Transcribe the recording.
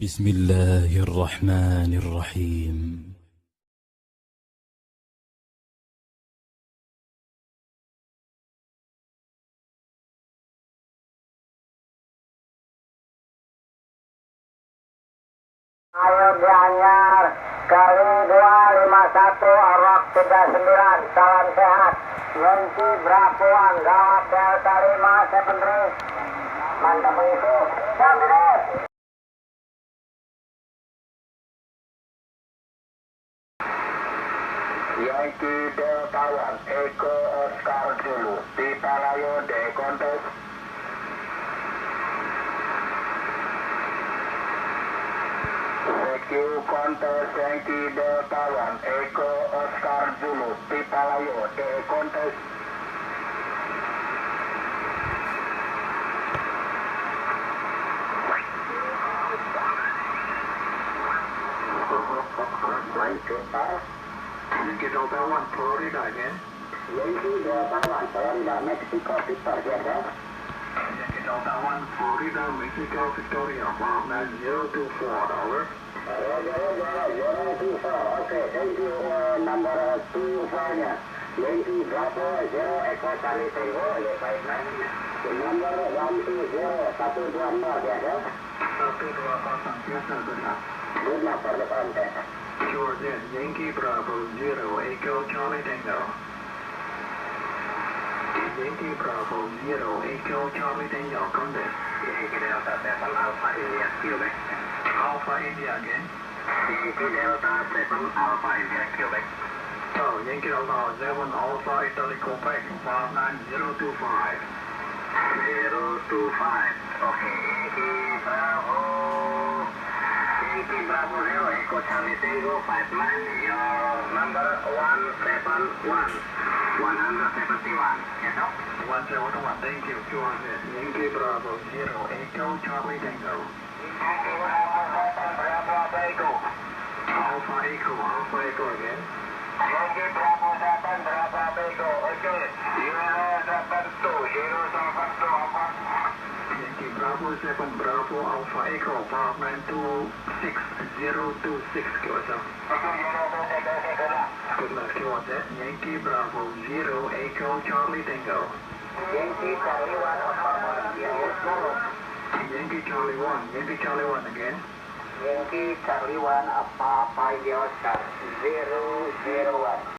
بسم الله الرحمن الرحيم. Ayo dianyar kali 251 Arok 39, salam sehat. Yanti Brapuan gawat Delta 5 Seven. Mantap begitu. Sampai. Yanti Delta 1 Eko Oscar dulu di Palayo de Kontes. Q Kontes Yankee Delta 1 Eko Oscar Zulu Pipalayo de Kontes. Yankee Delta 1 Florida again. Yankee Delta 1 Florida Mexico Victor Delta. Yankee Delta 1 Florida Mexico Victoria Bob 9024 Okay, thank you. Number 24-nya. Yankee Bravo 0 Eko Charlie Tango. Number 120 ya. 120 biasa benar. Good luck for the contest. Sure then, Yankee Bravo 0 Echo Charlie Tango. Yankee Bravo 0 Echo Charlie Tango contest. Yankee Delta 7 Alpha India Quebec. Alpha India again. Yankee Delta 7 Alpha India Quebec. Oh, Yankee Delta 7 Alpha Italy Quebec Bob 9025. 025. Okay, Yankee Bravo. Yankee Bravo 0 Echo Charlie Tango 59. Your number 171. 171. Yes, no? 171, thank you. Sure then, Yankee Bravo 0 Echo Charlie Tango. Yankee Bravo 7 Bravo Echo. Alpha Echo again. Yankee Bravo 7 Bravo Echo. Okay, 072. 072 Alpha. Yankee Bravo 7 Bravo Alpha Echo Bob 926026 QSL. Okay, 026. Good luck, QSL. Yankee Bravo 0 Echo Charlie Tango. Yankee Charlie 1 Alpha Yankee Charlie 1 again. Yankee Charlie 1 Alpha Oscar 001.